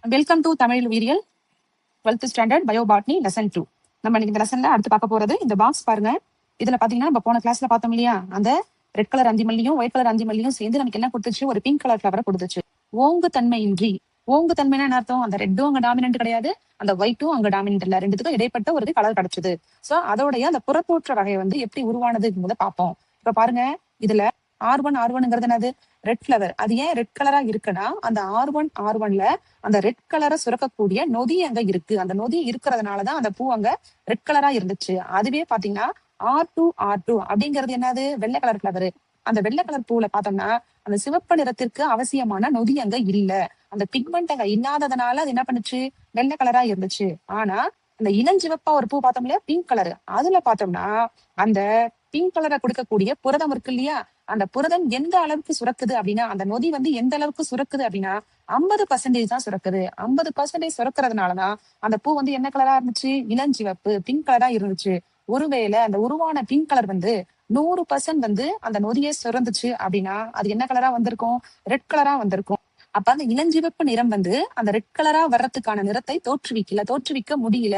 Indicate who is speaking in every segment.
Speaker 1: Welcome to Tamil உயிரியல் 12th standard bio botany lesson 2. நம்ம இன்னைக்கு இந்த லெசன்ல அடுத்து பார்க்க போறது இந்த பாக்ஸ் பாருங்க. இதுல பாத்தீங்கன்னா நம்ம போன கிளாஸ்ல பார்த்தோம் இல்லையா, அந்த ரெட் கலர் அந்தி மல்லியும் ஒயிட் கலர் அந்தி மல்லியும் சேர்ந்து நமக்கு என்ன கொடுத்துச்சு, ஒரு பிங்க் கலர் ஃபிளவரை கொடுத்துச்சு. ஓங்கு தன்மையின்றி, ஓங்கு தன்மைனா என்ன அர்த்தம், அந்த ரெட்டும் அங்க டாமினன்ட் கிடையாது, அந்த ஒயிட்டும் அங்க டாமினன்ட் இல்ல, ரெண்டுத்துக்கும் இடைப்பட்ட ஒரு கலர் கிடைச்சது. சோ அதோடைய அந்த புறத்தோற்ற வகை வந்து எப்படி உருவானதுங்கிறத பார்ப்போம். இப்ப பாருங்க, இதுல R1 என்னது, ரெட் ஃபிளவர். அது ஏன் ரெட் கலரா இருக்குன்னா, அந்த R1ல அந்த ரெட் கலரை சுரக்கக்கூடிய நொதி அங்க இருக்கு. அந்த நொதி இருக்கிறதுனாலதான் அந்த பூ அங்க ரெட் கலரா இருந்துச்சு. அதுவே பாத்தீங்கன்னா R2 அப்படிங்கிறது என்னது, வெள்ளை கலர் ஃபிளவர். அந்த வெள்ளை கலர் பூல பார்த்தோம்னா அந்த சிவப்பு நிறத்திற்கு அவசியமான நொதி அங்க இல்ல. அந்த பிக்மெண்ட் அங்க இல்லாததுனால அது என்ன பண்ணுச்சு, வெள்ளை கலரா இருந்துச்சு. ஆனா அந்த இளஞ்சிவப்பா ஒரு பூ பார்த்தோம் இல்லையா, பிங்க் கலர், அதுல பார்த்தோம்னா அந்த பிங்க் கலரை கொடுக்கக்கூடிய புரதம் இருக்கு இல்லையா, அந்த புரதம் எந்த அளவுக்கு சுரக்குது அப்படின்னா, அந்த நொதி வந்து எந்த அளவுக்கு சுரக்குது அப்படின்னா 50% தான் சுரக்குது. 50% சுரக்கிறதுனாலதான் அந்த பூ வந்து என்ன கலரா இருந்துச்சு, இளஞ்சிவப்பு பிங்க் கலரா இருந்துச்சு. ஒருவேளை அந்த உருவான பிங்க் கலர் வந்து 100% வந்து அந்த நொதியை சுரந்துச்சு அப்படின்னா அது என்ன கலரா வந்திருக்கும், ரெட் கலரா வந்திருக்கும். அப்ப அந்த இளஞ்சிவப்பு நிறம் வந்து அந்த ரெட் கலரா வர்றதுக்கான நிறத்தை தோற்றுவிக்க முடியல.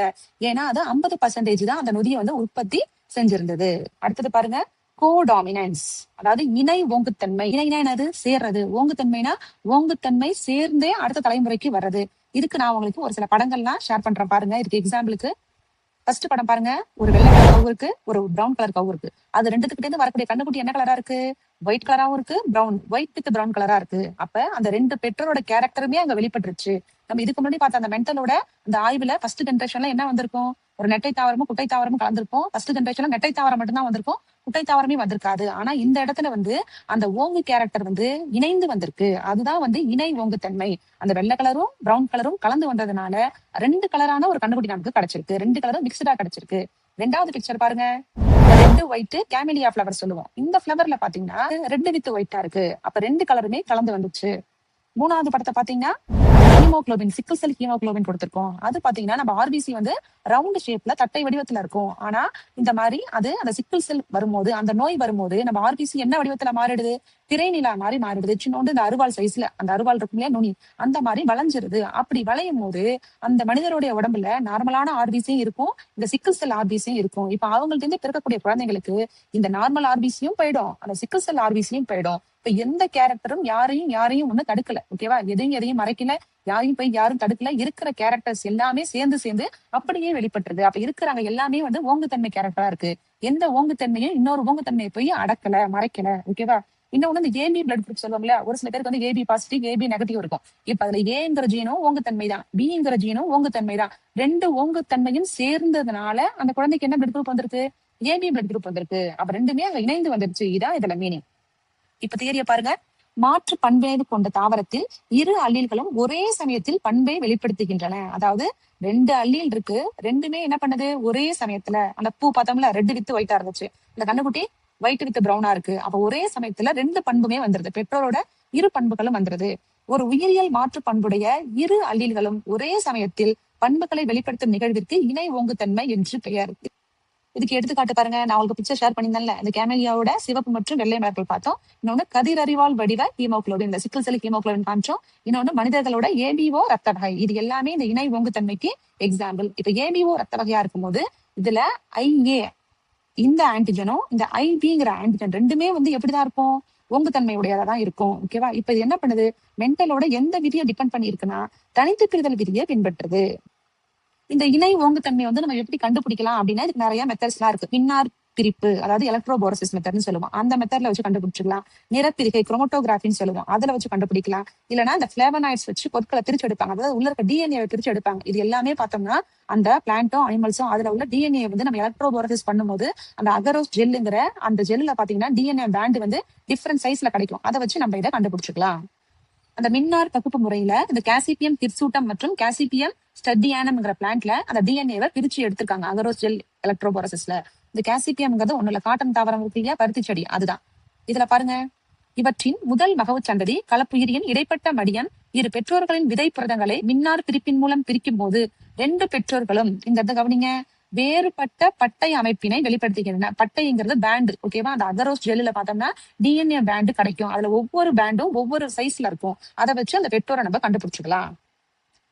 Speaker 1: ஏன்னா அது 50% தான் அந்த நொதியை வந்து உற்பத்தி செஞ்சிருந்தது. அடுத்தது பாருங்க, கோடாமினன்ஸ், அதாவது இணை ஓங்குத்தன்மை. இணைனா என்னது, சேர்றது. ஓங்குத்தன்மைனா ஓங்குத்தன்மை சேர்ந்தே அடுத்த தலைமுறைக்கு வர்றது. இதுக்கு நான் உங்களுக்கு ஒரு சில படங்கள்லாம் ஷேர் பண்றேன் பாருங்க. இதுக்கு எக்ஸாம்பிளுக்கு ஃபர்ஸ்ட் படம் பாருங்க, ஒரு வெள்ளை கலர் கவு இருக்கு, ஒரு பிரவுன் கலர் கவு இருக்கு. அது ரெண்டுத்துக்கிட்டே இருந்து வரக்கூடிய கண்ணுக்குட்டி என்ன கலரா இருக்கு, ஒயிட் கலராவும் இருக்கு, ஒயிட் வித் பிரவுன் கலரா இருக்கு. அப்ப அந்த ரெண்டு பெற்றோரோட கேரக்டருமே அங்க வெளிப்பட்டுருச்சு. நம்ம இதுக்கு முன்னாடி பார்த்த அந்த மென்டலோட அந்த ஆய்வுல ஃபர்ஸ்ட் ஜென்ரேஷன்ல என்ன வந்திருக்கும், ஒரு நெட்டை தாவரமும் குட்டை தாவரமும் கலந்திருக்கும். ஃபர்ஸ்ட் ஜென்ரேஷன்ல நெட்டை தாவரம் மட்டும்தான் வந்திருக்கும், குட்டை தாவரமே வந்திருக்காது. ஆனா இந்த இடத்துல வந்து அந்த ஓங்கு கேரக்டர் வந்து இணைந்து வந்திருக்கு. அதுதான் வந்து இணை ஓங்குத்தன்மை. அந்த வெள்ளை கலரும் பிரவுன் கலரும் கலந்து வந்ததுனால ரெண்டு கலரான ஒரு கண்ணுக்குட்டி நமக்கு கிடைச்சிருக்கு. ரெண்டு கலரும் மிக்சடா கிடைச்சிருக்கு. ரெண்டாவது பிக்சர் பாருங்க, ரெட் ஒயிட் கேமிலியா ஃபிளவர் சொல்லுவோம். இந்த ஃபிளவர்ல பாத்தீங்கன்னா ரெட் வித் ஒயிட்டா இருக்கு. அப்ப ரெண்டு கலருமே கலந்து வந்துச்சு. மூணாவது படத்தை பாத்தீங்கன்னா ஹீமோகுளோபின், சிக்கிள் செல் ஹீமோகுளோபின் கொடுத்திருக்கோம். அது பாத்தீங்கன்னா நம்ம ஆர்பிசி வந்து ரவுண்ட் ஷேப்ல தட்டை வடிவத்துல இருக்கும். ஆனா இந்த மாதிரி அது அந்த சிக்கிள் செல் வரும்போது, அந்த நோய் வரும்போது நம்ம ஆர்பிசி என்ன வடிவத்துல மாறிடுது, திரைநிலா மாதிரி மாறிடுது. சின்னோண்டு இந்த அருவாள் சைஸ்ல, அந்த அருவாள் இருக்கும் இல்லையா நுனி, அந்த மாதிரி வளைஞ்சிருது. அப்படி வளையும் போது அந்த மனிதருடைய உடம்புல நார்மலான ஆர்பிசியும் இருக்கும், இந்த சிக்கிள் செல் ஆர்பிசியும் இருக்கும். இப்ப அவங்கள்ட்ட இருந்து பிறக்கக்கூடிய குழந்தைங்களுக்கு இந்த நார்மல் ஆர்பிசியும் போயிடும், அந்த சிக்கிள் செல் ஆர்பிசியும் போயிடும். இப்ப எந்த கேரக்டரும் யாரையும் ஒண்ணு தடுக்கல, ஓகேவா, எதையும் மறைக்கல, யாரும் தடுக்கல. இருக்கிற கேரக்டர்ஸ் எல்லாமே சேர்ந்து அப்படியே வெளிப்பட்டுருது. அப்ப இருக்கிறாங்க எல்லாமே வந்து ஓங்குத்தன்மை கேரக்டரா இருக்கு. எந்த ஓங்குத்தன்மையும் இன்னொரு ஓங்குத்தன்மையை போய் அடக்கல, மறைக்கல, ஓகேவா. இன்னொன்னு இந்த ஏபி பிளட் குரூப் சொல்லுவாங்கல்ல, ஒரு சில பேருக்கு வந்து ஏபி பாசிட்டிவ் ஏபி நெகட்டிவ் இருக்கும். இப்ப அதுல ஏங்கிற ஜீனும் ஓங்குத்தன்மை தான், பிங்கிற ஜீனும் ஓங்குத்தன்மை தான். ரெண்டு ஓங்குத்தன்மையும் சேர்ந்ததுனால அந்த குழந்தைக்கு என்ன பிளட் குரூப் வந்திருக்கு, ஏபி பிளட் குரூப் வந்திருக்கு. அப்ப ரெண்டுமே அங்க இணைந்து வந்துருச்சு. இதான் இதுல மீனிங். இப்ப தியரிய பாருங்க, மாற்று பண்பேது கொண்ட தாவரத்தில் இரு அல்லீல்களும் ஒரே சமயத்தில் பண்பை வெளிப்படுத்துகின்றன. அதாவது ரெண்டு அல்லீல் இருக்கு, ரெண்டுமே என்ன பண்ணுது, ஒரே சமயத்துல. அந்த பூ பார்த்தோம்ல, ரெட் வித் ஒயிட்டா இருந்துச்சு, இந்த கண்ணுக்குட்டி ஒயிட் வித் பிரவுனா இருக்கு. அப்ப ஒரே சமயத்துல ரெண்டு பண்புமே வந்துருது, பெற்றோரோட இரு பண்புகளும் வந்துருது. ஒரு உயிரியல் மாற்று பண்புடைய இரு அல்லீல்களும் ஒரே சமயத்தில் பண்புகளை வெளிப்படுத்தும் நிகழ்விற்கு இணை ஓங்குத்தன்மை என்று பெயர். இதுக்கு எடுத்துக்காட்டு பாருங்க, நான் உங்களுக்கு பிக்சர் ஷேர் பண்ணியிருந்தேன்ல, இந்த கேமலியாவோட சிவப்பு மற்றும் வெள்ளை மலர்கள் பார்த்தோம். இன்னொன்னு கதிரறிவால் வடிவ ஹீமோகுளோபின், இந்த சிக்கிள் செல் ஹீமோகுளோபின் காமிச்சோம். இன்னொன்னு மனிதர்களோட ஏபிஓ ரத்த வகை. இது எல்லாமே இந்த இணை ஓங்குத்தன்மைக்கு எக்ஸாம்பிள். இப்ப ஏபிஓ ரத்த வகையா இருக்கும்போது இதுல IA இந்த ஆன்டிஜனும் இந்த IBங்கிற ஆன்டிஜன் ரெண்டுமே வந்து எப்படிதான் இருக்கும், ஓங்குத்தன்மையுடையதான் இருக்கும், ஓகேவா. இப்ப இது என்ன பண்ணுது, மென்டலோட எந்த விதியை டிபெண்ட் பண்ணி இருக்குன்னா தனித்து பிரிதல் விதியை பின்பற்றுது. இந்த இணை ஓங்குத்தன்மை வந்து நம்ம எப்படி கண்டுபிடிக்கலாம் அப்படின்னா, இதுக்கு நிறைய மெத்தட்ஸ் எல்லாம் இருக்கு. பின்னார் பிரிப்பு, அதாவது எலக்ட்ரோபோரசிஸ் மெத்தட்னு சொல்லுவோம், அந்த மெத்தட்ல வச்சு கண்டுபிடிச்சிக்கலாம். நிறப்பிரிகை குரோமோட்டோகிராஃபின்னு சொல்லுவோம், அதுல வச்சு கண்டுபிடிக்கலாம். இல்லைன்னா இந்த பிளேவனாய்ட்ஸ் வச்சு பொருட்களை பிரிச்சு எடுப்பாங்க, அதாவது உள்ள இருக்க DNA பிரிச்சு எடுப்பாங்க. இது எல்லாமே பார்த்தோம்னா அந்த பிளான்ட்டும் அனிமல்ஸும் அதுல உள்ள DNA வந்து நம்ம எலக்ட்ரோபோரசிஸ் பண்ணும்போது அந்த அகரோஸ் ஜெல்லுங்கிற அந்த ஜெல்ல பாத்தீங்கன்னா DNA பேண்ட் வந்து டிஃப்ரெண்ட் சைஸ்ல கிடைக்கும். அதை வச்சு நம்ம இதை கண்டுபிடிச்சிக்கலாம். அந்த மின்னார் பகுப்பு முறையில இந்த காசிபியம் திர்சூட்டம் மற்றும் காசிபியம் ஸ்டட்டியானம்ங்கிற பிளான்ட்ல அந்த டிஎன்ஏவை பிரிச்சு எடுத்திருக்காங்க அகரோஸ் ஜெல் எலக்ட்ரோபோரசிஸ்ல. இந்த காசிபியம்ங்கிறது ஒண்ணுல காட்டன் தாவரம் இருக்கு இல்லையா, பருத்தி செடி, அதுதான். இதுல பாருங்க, இவற்றின் முதல் மகவு சந்ததி கலப்புயிரியின் இடைப்பட்ட மடியம் இரு பெற்றோர்களின் விதை புரதங்களை மின்னார் பிரிப்பின் மூலம் பிரிக்கும் போது ரெண்டு பெற்றோர்களும், இந்த இடத்த கவனிங்க, வேறுபட்ட பட்டை அமைப்பினை வெளிப்படுத்துகின்றன. பட்டைங்கிறது பேண்டு, ஓகேவா. அந்த அகரோஸ் ஜெல்லுல பார்த்தோம்னா DNA பேண்டு கிடைக்கும். அதுல ஒவ்வொரு பேண்டும் ஒவ்வொரு சைஸ்ல இருக்கும். அதை வச்சு அந்த பெற்றோரை நம்ம கண்டுபிடிச்சிக்கலாம்.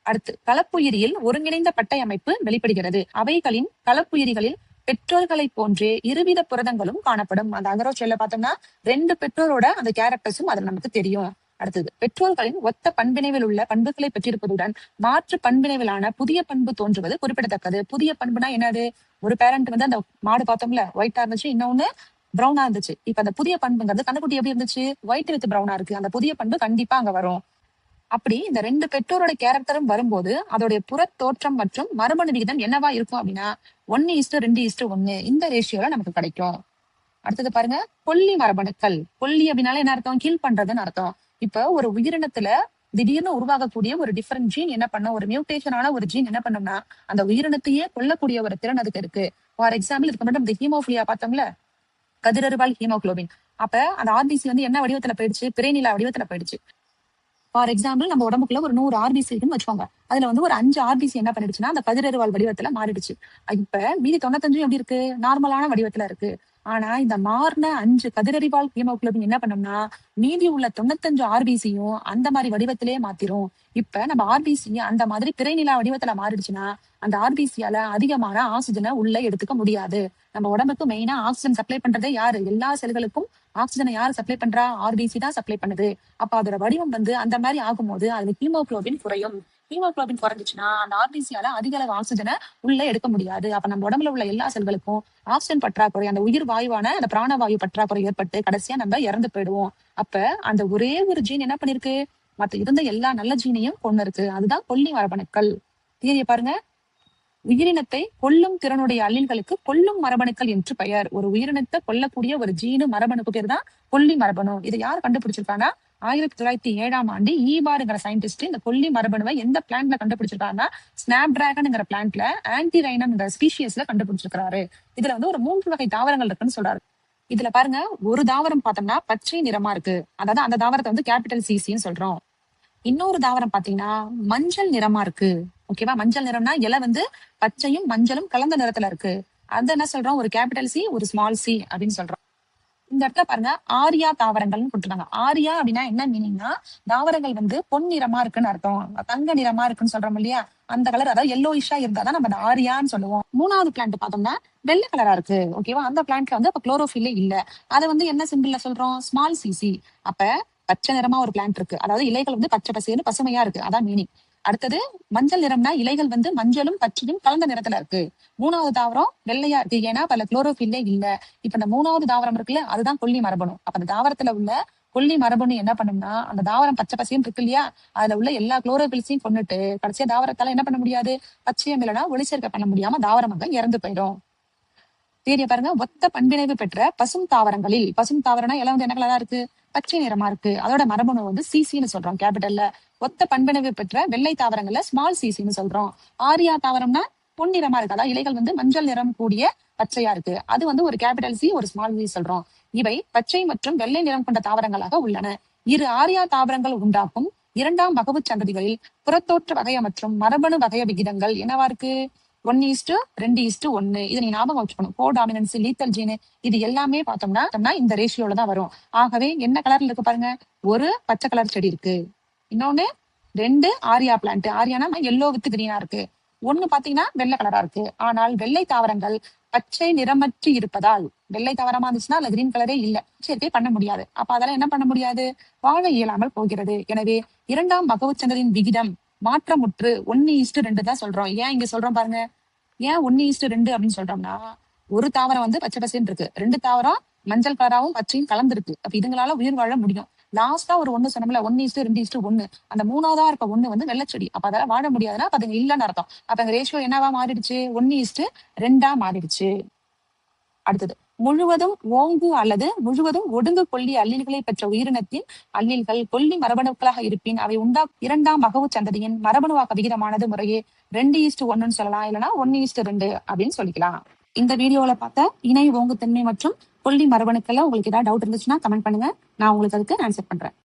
Speaker 1: அடுத்து கலப்புயிரியில் ஒருங்கிணைந்த பட்டை அமைப்பு வெளிப்படுகிறது. அவைகளின் கலப்புயிரிகளில் பெற்றோர்களை போன்றே இருவித புரதங்களும் காணப்படும். அந்த அகரோச்செல்ல பார்த்தோம்னா 2 பெற்றோரோட அந்த கேரக்டர்ஸும் அதுல நமக்கு தெரியும். அடுத்தது பெற்றோர்களின் ஒத்த பண்பினைவில் உள்ள பண்புகளை பெற்றிருப்பதுடன் மாற்று பண்பினைவிலான புதிய பண்பு தோன்றுவது குறிப்பிடத்தக்கது. புதிய பண்புனா என்னது? ஒரு பேரண்ட் வந்து அந்த மாடு பார்த்தோம்ல ஒயிட்டா இருந்துச்சு, இன்னொன்னு பிரவுனா இருந்துச்சு. இப்ப அந்த புதிய பண்புங்கிறது கண்ணுக்குட்டி எப்படி இருந்துச்சு? ஒயிட் வித் பிரவுனா இருக்கு. அந்த புதிய பண்பு கண்டிப்பா அங்க வரும். அப்படி இந்த 2 பெற்றோரோட கேரக்டரும் வரும்போது அதோடைய புற தோற்றம் மற்றும் மரபணு விகிதம் என்னவா இருக்கும் அப்படின்னா 1:2:1 இந்த ரேஷியோல நமக்கு கிடைக்கும். அடுத்தது பாருங்க, கொல்லி மரபணுக்கள். கொல்லி அப்படின்னால என்ன அர்த்தம்? கீழ் பண்றதுன்னு அர்த்தம். இப்ப ஒரு உயிரினத்துல திடீர்னு உருவாகக்கூடிய ஒரு டிஃபரெண்ட் ஜீன் என்ன பண்ணும்? ஒரு மியூட்டேஷனான ஒரு ஜீன் என்ன பண்ணும்னா அந்த உயிரினத்தையே கொல்லக்கூடிய ஒரு திறன் அதுக்கு இருக்கு. ஃபார் எக்ஸாம்பிள் இதுக்கு மட்டும் இந்த ஹீமோஃபிலியா பார்த்தோம்ல, கதிரறிவால் ஹீமோகுளோபின். அப்ப அந்த ஆர்பிசி வந்து என்ன வடிவத்துல போயிடுச்சு? பிறைநிலா வடிவத்துல போயிடுச்சு. ஃபார் எக்ஸாம்பிள் நம்ம உடம்புக்குள்ள ஒரு 100 ஆர்பிசி இருக்குன்னு வச்சுக்கோங்க. அதுல வந்து ஒரு 5 ஆர்பிசி என்ன பண்ணிடுச்சுன்னா அந்த கதிரறிவால் வடிவத்துல மாறிடுச்சு. இப்ப மீதி 95 எப்படி இருக்கு? நார்மலான வடிவத்துல இருக்கு. ஆனா இந்த மாறின 5 கதிரறிவால் ஹீமோகுளோபின் என்ன பண்ணும்னா மீதி உள்ள 95 ஆர்பிசியும் அந்த மாதிரி வடிவத்திலே மாத்திரும். இப்ப நம்ம ஆர்பிசி அந்த மாதிரி பிறைநிலா வடிவத்துல மாறிடுச்சுன்னா அந்த ஆர்பிசியால அதிகமான ஆக்சிஜனை உள்ள எடுத்துக்க முடியாது. நம்ம உடம்புக்கு மெயினா ஆக்சிஜன் சப்ளை பண்றதே யாரு? எல்லா செல்களுக்கும் ஆக்சிஜனை யாரு சப்ளை பண்றா? ஆர்பிசி தான் சப்ளை பண்ணுது. அப்ப அதோட வடிவம் வந்து அந்த மாதிரி ஆகும்போது அதுல ஹீமோகுளோபின் குறையும். ஹீமோகுளோபின் குறைஞ்சிச்சுன்னா அந்த ஆர்பிசியால அதிக அளவு ஆக்சிஜனை உள்ள எடுக்க முடியாது. அப்ப நம்ம உடம்புல உள்ள எல்லா செல்களுக்கும் ஆக்சிஜன் பற்றாக்குறை, அந்த உயிர் வாயுவான அந்த பிராணவாயு பற்றாக்குறை ஏற்பட்டு கடைசியா நம்ம இறந்து போயிடுவோம். அப்ப அந்த ஒரே ஒரு ஜீன் என்ன பண்ணிருக்கு? மத்த இருந்த எல்லா நல்ல ஜீனையும் கொண்டு இருக்கு. அதுதான் கொல்லி மரபணுக்கள். தியரிய பாருங்க. உயிரினத்தை கொல்லும் திறனுடைய அல்லீல்களுக்கு கொல்லும் மரபணுக்கள் என்று பெயர். ஒரு உயிரினத்தை கொல்லக்கூடிய ஒரு ஜீனு மரபணுக்கு பேர் தான் கொல்லி மரபணு. இதை யார் கண்டுபிடிச்சிருக்காங்கன்னா 1907 ஈபாருங்கிற சயின்டிஸ்ட் இந்த கொல்லி மரபணுவை எந்த பிளான்ட்ல கண்டுபிடிச்சிருக்காருன்னா ஸ்னாப் டிராகன்ங்கிற பிளான்ட்ல ஆன்டிரைனம்ங்கிற ஸ்பீஷியஸ்ல கண்டுபிடிச்சிருக்காரு. இதுல வந்து ஒரு 3 வகை தாவரங்கள் இருக்குன்னு சொல்றாரு. இதுல பாருங்க, ஒரு தாவரம் பார்த்தோம்னா பச்சை நிறமா இருக்கு. அதாவது அந்த தாவரத்தை வந்து கேபிட்டல் சிசின்னு சொல்றோம். இன்னொரு தாவரம் பாத்தீங்கன்னா மஞ்சள் நிறமா இருக்கு. ஓகேவா? மஞ்சள் நிறம்னா இலை வந்து பச்சையும் மஞ்சளும் கலந்த நிறத்துல இருக்கு. அது என்ன சொல்றோம்? ஒரு கேபிட்டல் சி, ஒரு ஸ்மால் சி அப்படின்னு சொல்றோம். இந்த இடத்துல பாருங்க, ஆரியா தாவரங்கள்னு கொடுத்துருக்காங்க. ஆரியா அப்படின்னா என்ன மீனிங்னா தாவரங்கள் வந்து பொன் நிறமா இருக்குன்னு அர்த்தம். தங்க நிறமா இருக்குன்னு சொல்றோம் இல்லையா? அந்த கலர், அதாவது எல்லோயிஷா இருந்தாதான் நம்ம ஆரியான்னு சொல்லுவோம். 3வது பிளான்ட் பார்த்தோம்னா வெள்ளை கலரா இருக்கு. ஓகேவா? அந்த பிளான்ட்ல வந்து அப்ப குளோரோஃபில்லே இல்ல. அதை வந்து என்ன சிம்பிள்ல சொல்றோம்? Small CC. அப்ப பச்சை நிறமா ஒரு பிளான்ட் இருக்கு. அதாவது இலைகள் வந்து பச்சை பசேன்னு பசுமையா இருக்கு. அதான் மீனிங். அடுத்தது மஞ்சள் நிறம்னா இலைகள் வந்து மஞ்சளும் பச்சையும் கலந்த நிறத்துல இருக்கு. 3வது தாவரம் வெள்ளையா இருக்கு. ஏன்னா பல குளோரோஃபில்லே இல்ல. இப்ப இந்த 3வது தாவரம் இருக்குல்ல, அதுதான் கொல்லி மரபணு. அப்ப அந்த தாவரத்துல உள்ள கொல்லி மரபணு என்ன பண்ணும்னா அந்த தாவரம் பச்சை பசையும் இருக்கு இல்லையா, அதுல உள்ள எல்லா குளோரோபில்ஸையும் கொண்டுட்டு கடைசியா தாவரத்தால என்ன பண்ண முடியாது? பச்சையம் இல்லைன்னா ஒளிச்சேர்க்கை பண்ண முடியாம தாவரமாக இறந்து போயிடும். தேடிய பாருங்க, ஒத்த பண்பிணைவு பெற்ற பசும் தாவரங்களில், பசும் தாவரம்னா எல்லாம் வந்து என்ன கலரா இருக்கு? பச்சை நிறமா இருக்கு. அதோட மரபணு வந்து சிசின்னு சொல்றோம் கேபிட்டல்ல. ஒத்த பண்பிணைவு பெற்ற வெள்ளை தாவரங்கள்ல ஸ்மால் சிசின்னு சொல்றோம். ஆரியா தாவரம்னா பொன்னிறமா இருக்கு. அதாவது இலைகள் வந்து மஞ்சள் நிறம் கூடிய பச்சையா இருக்கு. அது வந்து ஒரு கேபிட்டல் சி, ஒரு ஸ்மால் சி சொல்றோம். இவை பச்சை மற்றும் வெள்ளை நிறம் கொண்ட தாவரங்களாக உள்ளன. இரு ஆரியா தாவரங்கள் உண்டாக்கும் 2ஆம் வகவு சந்ததிகளில் புறத்தோற்ற வகைய மற்றும் மரபணு வகைய விகிதங்கள் என்னவா இருக்கு? 1:2:1. இதை நீங்க ஞாபகம் வச்சுக்கணும். கோடாமினன்ஸ், லீத்தல் ஜீனு இது எல்லாமே பார்த்தோம்னா இந்த ரேஷியோல தான் வரும். ஆகவே என்ன கலர்ல இருக்கு பாருங்க, ஒரு பச்சை கலர் செடி இருக்கு, இன்னொன்னு 2 Arya plant. Ariana yellow with கிரீனா இருக்கு. ஒண்ணு பாத்தீங்கன்னா வெள்ளை கலரா இருக்கு. ஆனால் வெள்ளை தாவரங்கள் பச்சை நிறமற்று இருப்பதால், வெள்ளை தாவரமா இருந்துச்சுன்னா அதுல கிரீன் கலரே இல்ல, சேர்க்கை பண்ண முடியாது. அப்ப அதெல்லாம் என்ன பண்ண முடியாது? வாழ இயலாமல் போகிறது. எனவே 2ஆம் வகவு சந்ததியின் விகிதம் மாற்றமுற்று 1:2 தான் சொல்றோம். ஏன் இங்க சொல்றோம் பாருங்க. ஏன் 1:2 அப்படின்னு சொல்றோம்னா, ஒரு தாவரம் வந்து பச்சை பசேன்னு இருக்கு, 2 தாவரம் மஞ்சள் கலராவும் பச்சையும் கலந்துருக்கு. அப்ப இதுங்களால உயிர் வாழ முடியும். லாஸ்டா ஒரு 1 சொன்னோம்ல, 1:2:1. அந்த 3வதா இருக்க 1 வந்து வெள்ளச்செடி. அப்ப அதெல்லாம் வாழ முடியாதுன்னா அப்ப அதுங்க இல்லைன்னு அர்த்தம். அப்ப அங்க ரேஷியோ என்னவா மாறிடுச்சு? 1:2 மாறிடுச்சு. அடுத்தது, முழுவதும் ஓங்கு அல்லது முழுவதும் ஒடுங்கு கொல்லி அல்லீல்களை பெற்ற உயிரினத்தின் அல்லீல்கள் கொல்லி மரபணுக்களாக இருப்பின் அவை 2ஆம் வகவு சந்ததியின் மரபணுவாக்க விகிதமானது முறையே 2:1 சொல்லலாம், இல்லைன்னா 1:2 அப்படின்னு சொல்லிக்கலாம். இந்த வீடியோல பார்த்த இணை ஓங்குத்தன்மை மற்றும் கொல்லி மரபணுக்கள்ல உங்களுக்கு ஏதாவது டவுட் இருந்துச்சுன்னா கமெண்ட் பண்ணுங்க. நான் உங்களுக்கு அதுக்கு ஆன்சர் பண்றேன்.